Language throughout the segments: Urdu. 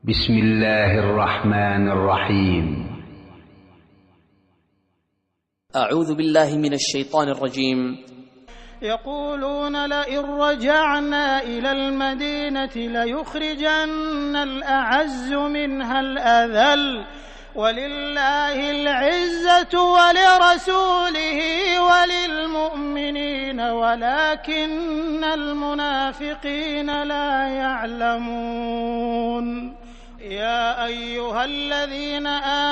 بسم الله الرحمن الرحيم. أعوذ بالله من الشيطان الرجيم. يقولون لئن رجعنا إلى المدينة ليخرجن الأعز منها الأذل ولله العزة ولرسوله وللمؤمنين ولكن المنافقين لا يعلمون. يا أيها الذين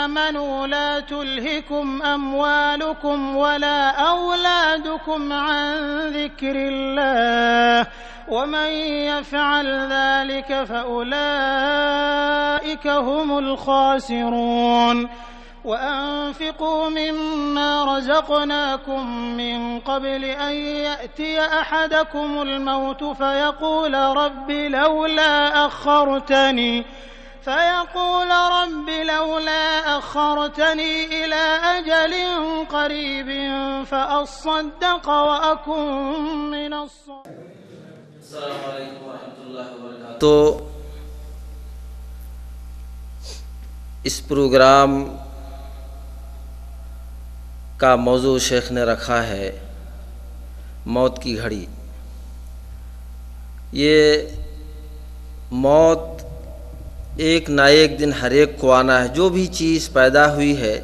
آمنوا لا تلهكم أموالكم ولا أولادكم عن ذكر الله ومن يفعل ذلك فأولئك هم الخاسرون. وأنفقوا مما رزقناكم من قبل أن يأتي أحدكم الموت فيقول رب لولا أخرتني إلى أجل قريب فأصدق وأكن من الصالحين. السلام علیکم ورحمۃ اللہ وبرکاتہ. تو اس پروگرام کا موضوع شیخ نے رکھا ہے موت کی گھڑی. یہ موت ایک نہ ایک دن ہر ایک کو آنا ہے. جو بھی چیز پیدا ہوئی ہے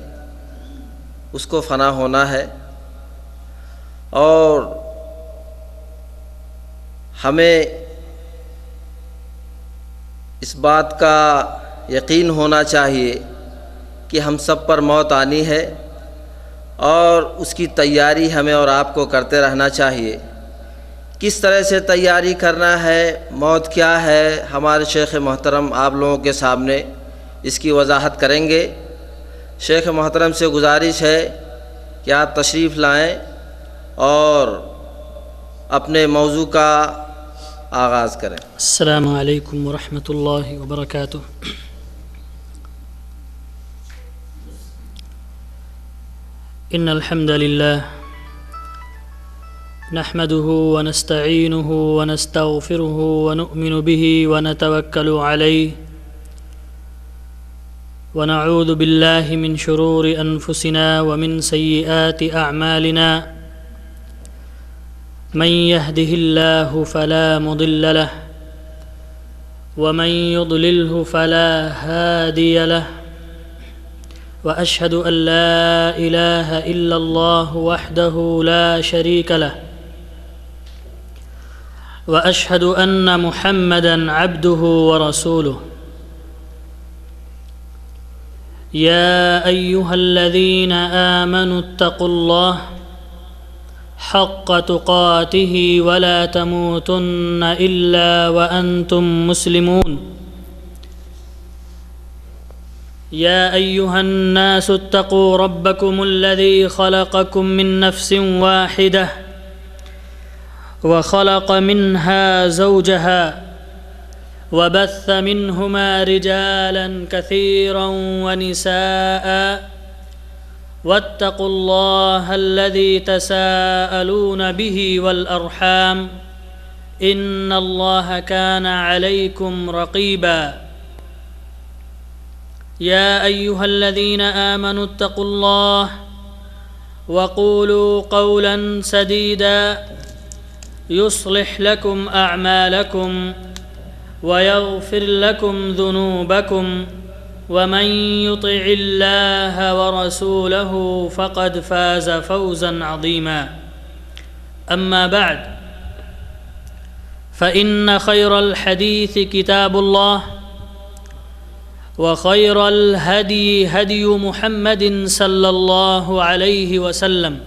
اس کو فنا ہونا ہے، اور ہمیں اس بات کا یقین ہونا چاہیے کہ ہم سب پر موت آنی ہے، اور اس کی تیاری ہمیں اور آپ کو کرتے رہنا چاہیے. کس طرح سے تیاری کرنا ہے، موت کیا ہے، ہمارے شیخ محترم آپ لوگوں کے سامنے اس کی وضاحت کریں گے. شیخ محترم سے گزارش ہے کہ آپ تشریف لائیں اور اپنے موضوع کا آغاز کریں. السلام علیکم ورحمۃ اللہ وبرکاتہ. ان الحمد للہ نحمده ونستعینه ونستغفره ونؤمن به ونتوکل علیہ ونعوذ باللہ من شرور انفسنا ومن سیئات اعمالنا. من يهده الله فلا مضل له ومن يضلله فلا هادي له وأشهد أن لا إله إلا الله وحده لا شريك له وأشهد أن محمدا عبده ورسوله. يا أيها الذين آمنوا اتقوا الله حق تقاته ولا تموتن إلا وأنتم مسلمون. يا أيها الناس اتقوا ربكم الذي خلقكم من نفس واحدة وخلق منها زوجها وبث منهما رجالا كثيرا ونساء واتقوا الله الذي تساءلون به والأرحام إن الله كان عليكم رقيبا. يا أيها الذين آمنوا اتقوا الله وقولوا قولا سديدا يصلح لكم أعمالكم ويغفر لكم ذنوبكم ومن يطع الله ورسوله فقد فاز فوزا عظيما. أما بعد فإن خير الحديث كتاب الله وخير الهدي هدي محمد صلى الله عليه وسلم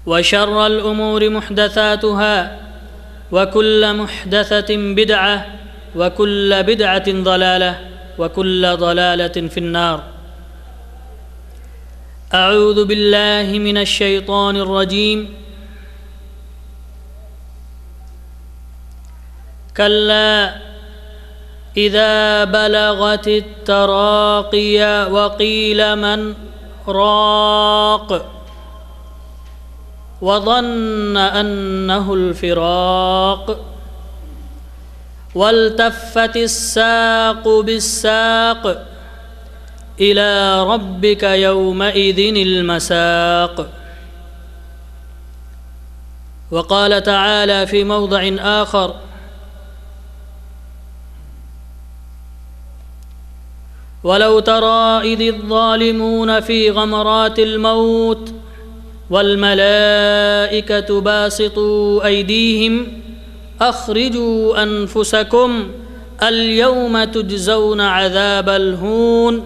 وشر الأمور محدثاتها وكل محدثة بدعة وكل بدعة ضلالة وكل ضلالة في النار. أعوذ بالله من الشيطان الرجيم. كلا إذا بلغت التراقي وقيل من راق وظن أنه الفراق والتفت الساق بالساق إلى ربك يومئذ المساق. وقال تعالى في موضع آخر: ولو ترى إذ الظالمون في غمرات الموت والملائكة باسطوا أيديهم أخرجوا أنفسكم اليوم تجزون عذاب الهون.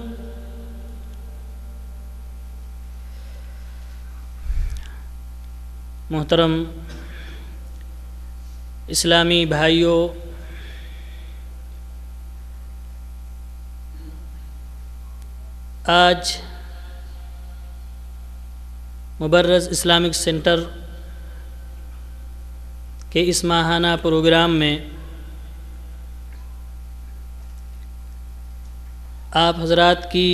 محترم اسلامی بھائیوں، آج مبرز اسلامک سینٹر کے اس ماہانہ پروگرام میں آپ حضرات کی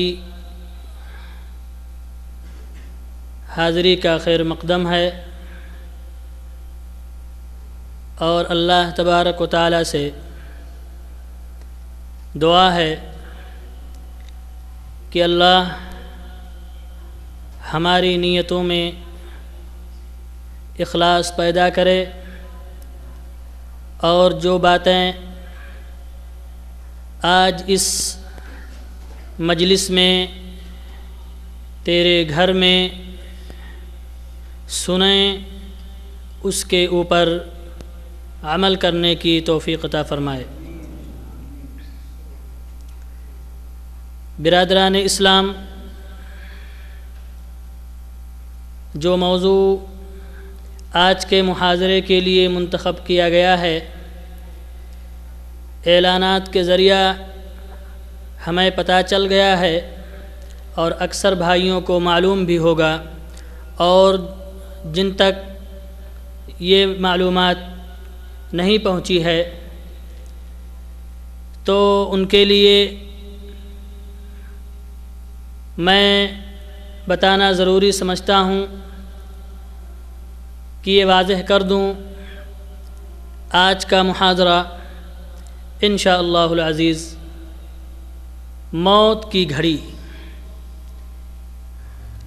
حاضری کا خیر مقدم ہے، اور اللہ تبارک و تعالی سے دعا ہے کہ اللہ ہماری نیتوں میں اخلاص پیدا کرے، اور جو باتیں آج اس مجلس میں تیرے گھر میں سنیں، اس کے اوپر عمل کرنے کی توفیق عطا فرمائے۔ برادران اسلام، جو موضوع آج کے محاضرے کے لیے منتخب کیا گیا ہے، اعلانات کے ذریعہ ہمیں پتہ چل گیا ہے، اور اکثر بھائیوں کو معلوم بھی ہوگا، اور جن تک یہ معلومات نہیں پہنچی ہے تو ان کے لیے میں بتانا ضروری سمجھتا ہوں کہ یہ واضح کر دوں، آج کا محاضرہ انشاءاللہ العزیز موت کی گھڑی،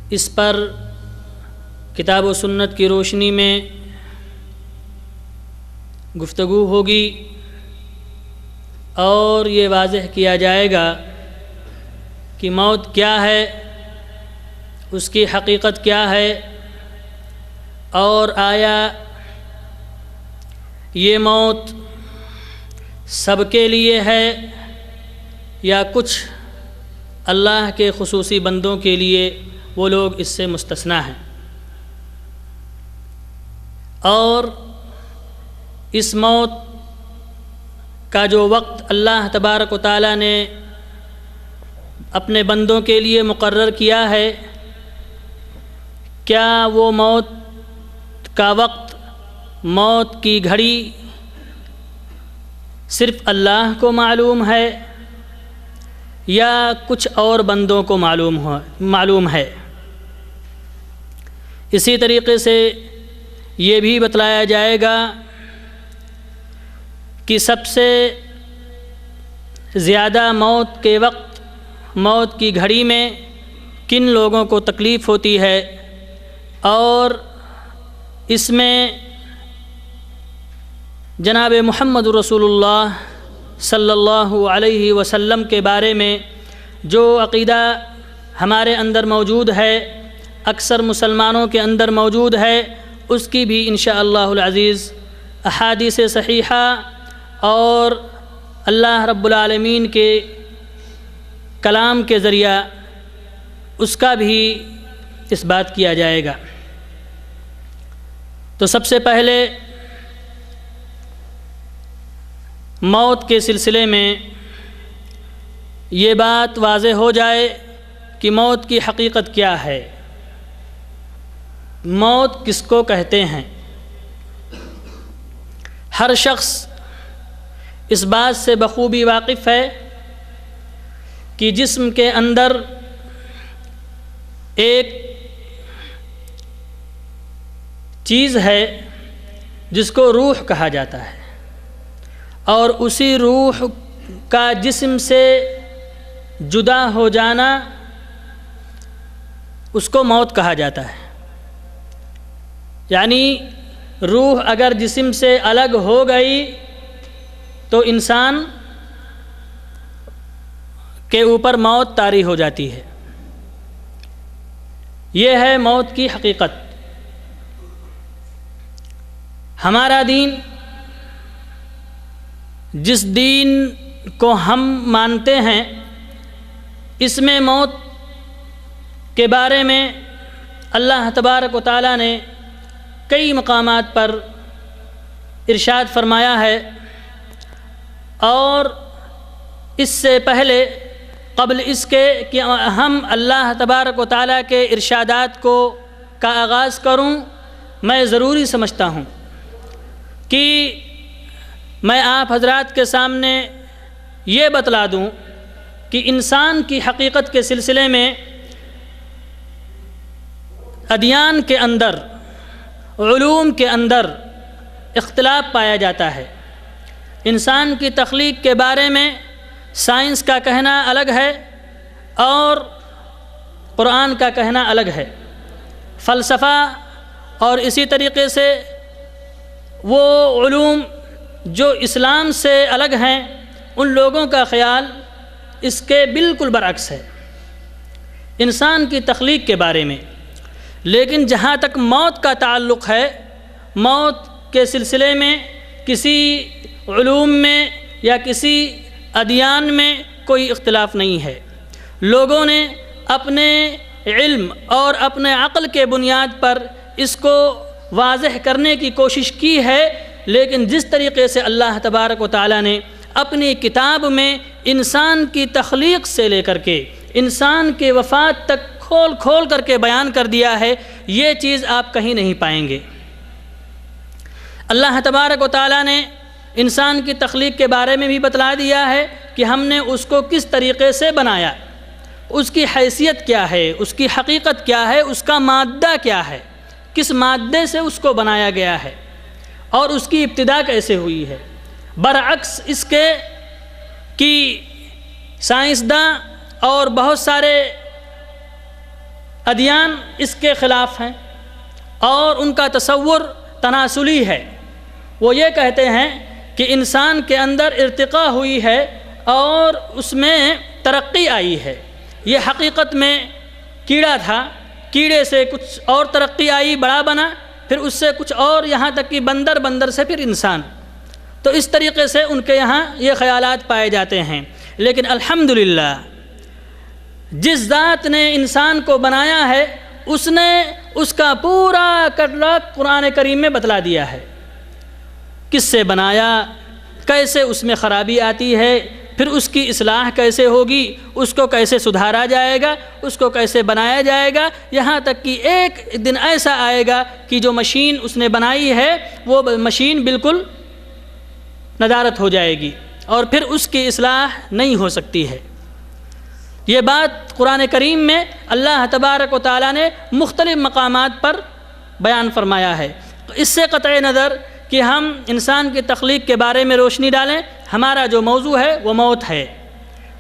اس پر کتاب و سنت کی روشنی میں گفتگو ہوگی، اور یہ واضح کیا جائے گا کہ موت کیا ہے، اس کی حقیقت کیا ہے، اور آیا یہ موت سب کے لیے ہے یا کچھ اللہ کے خصوصی بندوں کے لیے وہ لوگ اس سے مستثنیٰ ہیں، اور اس موت کا جو وقت اللہ تبارک و تعالی نے اپنے بندوں کے لیے مقرر کیا ہے، کیا وہ موت کا وقت، موت کی گھڑی صرف اللہ کو معلوم ہے یا کچھ اور بندوں کو معلوم ہے؟ اسی طریقے سے یہ بھی بتلایا جائے گا کہ سب سے زیادہ موت کے وقت، موت کی گھڑی میں کن لوگوں کو تکلیف ہوتی ہے، اور اس میں جناب محمد رسول اللہ صلی اللہ علیہ وسلم کے بارے میں جو عقیدہ ہمارے اندر موجود ہے، اکثر مسلمانوں کے اندر موجود ہے، اس کی بھی انشاءاللہ العزیز احادیث صحیحہ اور اللہ رب العالمین کے کلام کے ذریعہ اس کا بھی اس بات کیا جائے گا۔ تو سب سے پہلے موت کے سلسلے میں یہ بات واضح ہو جائے کہ موت کی حقیقت کیا ہے، موت کس کو کہتے ہیں۔ ہر شخص اس بات سے بخوبی واقف ہے کہ جسم کے اندر ایک چیز ہے جس کو روح کہا جاتا ہے، اور اسی روح کا جسم سے جدا ہو جانا اس کو موت کہا جاتا ہے۔ یعنی روح اگر جسم سے الگ ہو گئی تو انسان کے اوپر موت طاری ہو جاتی ہے۔ یہ ہے موت کی حقیقت۔ ہمارا دین جس دین کو ہم مانتے ہیں اس میں موت کے بارے میں اللہ تبارک و تعالیٰ نے کئی مقامات پر ارشاد فرمایا ہے، اور اس سے پہلے قبل اس کے کہ ہم اللہ تبارک و تعالیٰ کے ارشادات کا آغاز کروں، میں ضروری سمجھتا ہوں کہ میں آپ حضرات کے سامنے یہ بتلا دوں کہ انسان کی حقیقت کے سلسلے میں ادیان کے اندر، علوم کے اندر اختلاف پایا جاتا ہے۔ انسان کی تخلیق کے بارے میں سائنس کا کہنا الگ ہے اور قرآن کا کہنا الگ ہے۔ فلسفہ اور اسی طریقے سے وہ علوم جو اسلام سے الگ ہیں ان لوگوں کا خیال اس کے بالکل برعکس ہے انسان کی تخلیق کے بارے میں۔ لیکن جہاں تک موت کا تعلق ہے، موت کے سلسلے میں کسی علوم میں یا کسی ادیان میں کوئی اختلاف نہیں ہے۔ لوگوں نے اپنے علم اور اپنے عقل کے بنیاد پر اس کو واضح کرنے کی کوشش کی ہے، لیکن جس طریقے سے اللہ تبارک و تعالیٰ نے اپنی کتاب میں انسان کی تخلیق سے لے کر کے انسان کے وفات تک کھول کھول کر کے بیان کر دیا ہے، یہ چیز آپ کہیں نہیں پائیں گے۔ اللہ تبارک و تعالیٰ نے انسان کی تخلیق کے بارے میں بھی بتلا دیا ہے کہ ہم نے اس کو کس طریقے سے بنایا، اس کی حیثیت کیا ہے، اس کی حقیقت کیا ہے، اس کا مادہ کیا ہے، کس مادے سے اس کو بنایا گیا ہے اور اس کی ابتدا کیسے ہوئی ہے۔ برعکس اس کے کہ سائنسداں اور بہت سارے ادیان اس کے خلاف ہیں اور ان کا تصور تناسلی ہے۔ وہ یہ کہتے ہیں کہ انسان کے اندر ارتقاء ہوئی ہے اور اس میں ترقی آئی ہے۔ یہ حقیقت میں کیڑا تھا، کیڑے سے کچھ اور ترقی آئی، بڑا بنا، پھر اس سے کچھ اور، یہاں تک کہ بندر، بندر سے پھر انسان۔ تو اس طریقے سے ان کے یہاں یہ خیالات پائے جاتے ہیں۔ لیکن الحمدللہ جس ذات نے انسان کو بنایا ہے اس نے اس کا پورا کٹلاک قرآن کریم میں بتلا دیا ہے، کس سے بنایا، کیسے اس میں خرابی آتی ہے، پھر اس کی اصلاح کیسے ہوگی، اس کو کیسے سدھارا جائے گا، اس کو کیسے بنایا جائے گا، یہاں تک کہ ایک دن ایسا آئے گا کہ جو مشین اس نے بنائی ہے وہ مشین بالکل ندارت ہو جائے گی اور پھر اس کی اصلاح نہیں ہو سکتی ہے۔ یہ بات قرآن کریم میں اللہ تبارک و تعالیٰ نے مختلف مقامات پر بیان فرمایا ہے۔ تو اس سے قطع نظر کہ ہم انسان کی تخلیق کے بارے میں روشنی ڈالیں، ہمارا جو موضوع ہے وہ موت ہے۔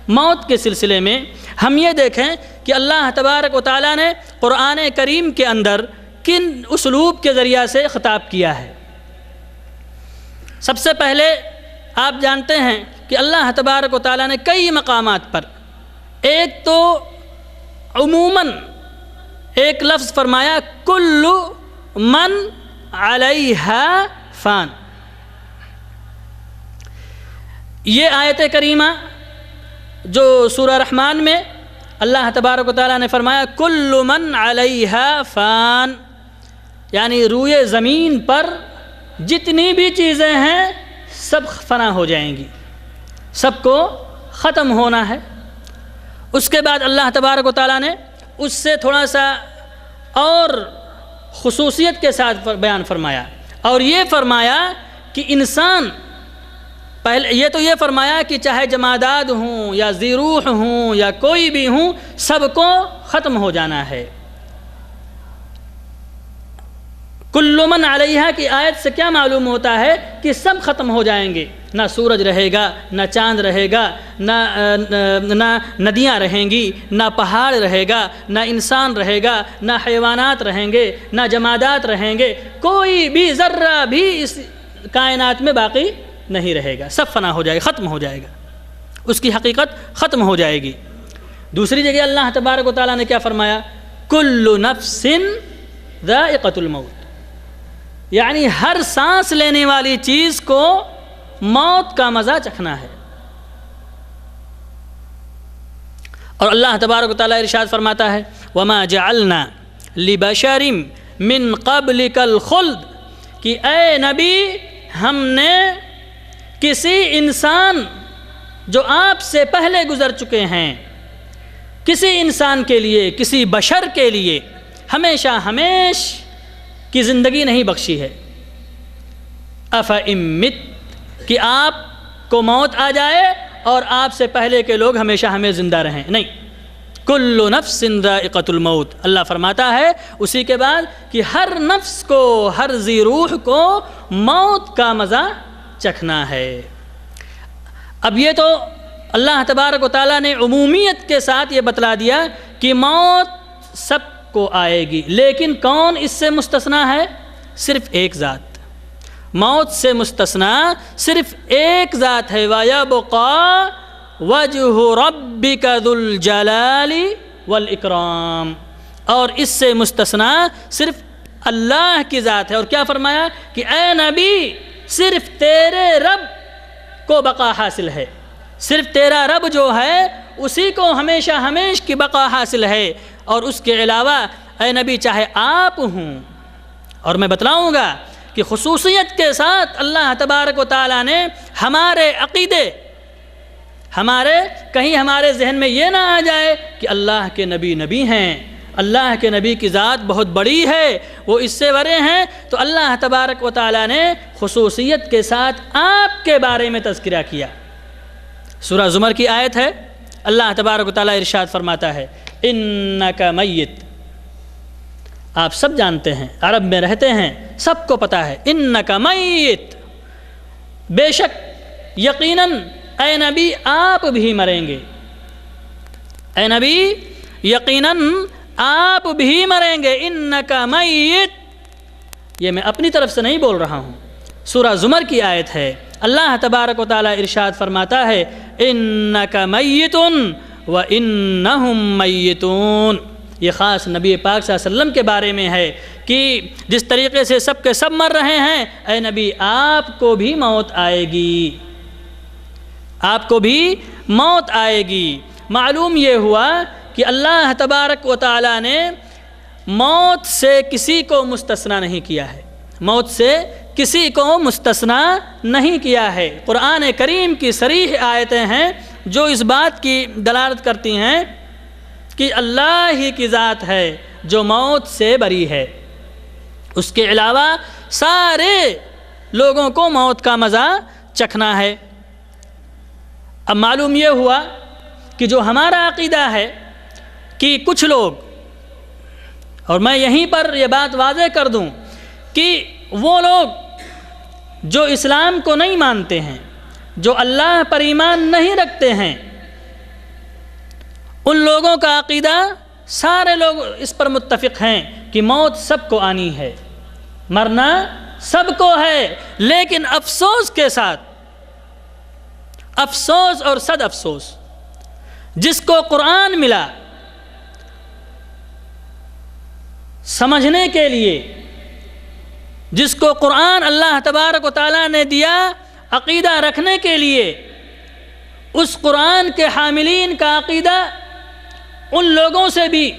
موت کے سلسلے میں ہم یہ دیکھیں کہ اللہ تبارک و تعالیٰ نے قرآن کریم کے اندر کن اسلوب کے ذریعہ سے خطاب کیا ہے۔ سب سے پہلے آپ جانتے ہیں کہ اللہ تبارک و تعالیٰ نے کئی مقامات پر ایک تو عموماً ایک لفظ فرمایا کل من علیہا فان۔ یہ آیت کریمہ جو سورہ رحمان میں اللہ تبارک و تعالیٰ نے فرمایا کل من علیہا فان، یعنی روئے زمین پر جتنی بھی چیزیں ہیں سب فنا ہو جائیں گی، سب کو ختم ہونا ہے۔ اس کے بعد اللہ تبارک و تعالیٰ نے اس سے تھوڑا سا اور خصوصیت کے ساتھ بیان فرمایا، اور یہ فرمایا کہ انسان پہلے یہ تو یہ فرمایا کہ چاہے جمادات ہوں یا ذی روح ہوں یا کوئی بھی ہوں، سب کو ختم ہو جانا ہے۔ کل من علیہا کی آیت سے کیا معلوم ہوتا ہے کہ سب ختم ہو جائیں گے، نہ سورج رہے گا، نہ چاند رہے گا، نہ ندیاں رہیں گی، نہ پہاڑ رہے گا، نہ انسان رہے گا، نہ حیوانات رہیں گے، نہ جمادات رہیں گے، کوئی بھی ذرہ بھی اس کائنات میں باقی نہیں رہے گا، سب فنا ہو جائے گا، ختم ہو جائے گا، اس کی حقیقت ختم ہو جائے گی۔ دوسری جگہ اللہ تبارک و تعالیٰ نے کیا فرمایا؟ کل نفس ذائقۃ الموت، یعنی ہر سانس لینے والی چیز کو موت کا مزہ چکھنا ہے۔ اور اللہ تبارک و تعالیٰ ارشاد فرماتا ہے وما جعلنا لبشر من قبلک الخلد، کہ اے نبی ہم نے کسی انسان جو آپ سے پہلے گزر چکے ہیں، کسی انسان کے لیے، کسی بشر کے لیے ہمیشہ ہمیش کی زندگی نہیں بخشی ہے۔ افإن مت، کہ آپ کو موت آ جائے اور آپ سے پہلے کے لوگ ہمیشہ ہمیں زندہ رہیں، نہیں، کل نفس ذائقۃ الموت، اللہ فرماتا ہے اسی کے بعد کہ ہر نفس کو، ہر ذی روح کو موت کا مزہ چکھنا ہے۔ اب یہ تو اللہ تبارک و تعالیٰ نے عمومیت کے ساتھ یہ بتلا دیا کہ موت سب کو آئے گی، لیکن کون اس سے مستثنیٰ ہے؟ صرف ایک ذات، موت سے مستثنیٰ صرف ایک ذات ہے، وَيَبْقَى وَجْهُ رَبِّكَ ذُو الْجَلَالِ وَالْإِكْرَامِ، اور اس سے مستثنیٰ صرف اللہ کی ذات ہے۔ اور کیا فرمایا کہ اے نبی صرف تیرے رب کو بقا حاصل ہے، صرف تیرا رب جو ہے اسی کو ہمیشہ ہمیش کی بقا حاصل ہے، اور اس کے علاوہ اے نبی چاہے آپ ہوں۔ اور میں بتلاؤں گا کہ خصوصیت کے ساتھ اللہ تبارک و تعالیٰ نے ہمارے عقیدے، کہیں ہمارے ذہن میں یہ نہ آ جائے کہ اللہ کے نبی نبی ہیں، اللہ کے نبی کی ذات بہت بڑی ہے، وہ اس سے بڑے ہیں، تو اللہ تبارک و تعالیٰ نے خصوصیت کے ساتھ آپ کے بارے میں تذکرہ کیا۔ سورہ زمر کی آیت ہے، اللہ تبارک و تعالیٰ ارشاد فرماتا ہے انک میت، آپ سب جانتے ہیں، عرب میں رہتے ہیں، سب کو پتہ ہے، انک میت، بے شک یقیناً اے نبی آپ بھی مریں گے، اے نبی یقیناً آپ بھی مریں گے، انک میت، یہ میں اپنی طرف سے نہیں بول رہا ہوں، سورہ زمر کی آیت ہے، اللہ تبارک و تعالیٰ ارشاد فرماتا ہے انک میت وانہم میتون، یہ خاص نبی پاک صلی اللہ علیہ وسلم کے بارے میں ہے کہ جس طریقے سے سب کے سب مر رہے ہیں، اے نبی آپ کو بھی موت آئے گی، آپ کو بھی موت آئے گی۔ معلوم یہ ہوا کہ اللہ تبارک و تعالیٰ نے موت سے کسی کو مستثنیٰ نہیں کیا ہے، موت سے کسی کو مستثنیٰ نہیں کیا ہے۔ قرآن کریم کی صریح آیتیں ہیں جو اس بات کی دلالت کرتی ہیں کہ اللہ ہی کی ذات ہے جو موت سے بری ہے، اس کے علاوہ سارے لوگوں کو موت کا مزہ چکھنا ہے۔ اب معلوم یہ ہوا کہ جو ہمارا عقیدہ ہے کہ کچھ لوگ، اور میں یہیں پر یہ بات واضح کر دوں کہ وہ لوگ جو اسلام کو نہیں مانتے ہیں، جو اللہ پر ایمان نہیں رکھتے ہیں، ان لوگوں کا عقیدہ سارے لوگ اس پر متفق ہیں کہ موت سب کو آنی ہے، مرنا سب کو ہے، لیکن افسوس کے ساتھ، افسوس اور صد افسوس، جس کو قرآن ملا سمجھنے کے لیے، جس کو قرآن اللہ تبارک و تعالیٰ نے دیا عقیدہ رکھنے کے لیے، اس قرآن کے حاملین کا عقیدہ ان لوگوں سے بھی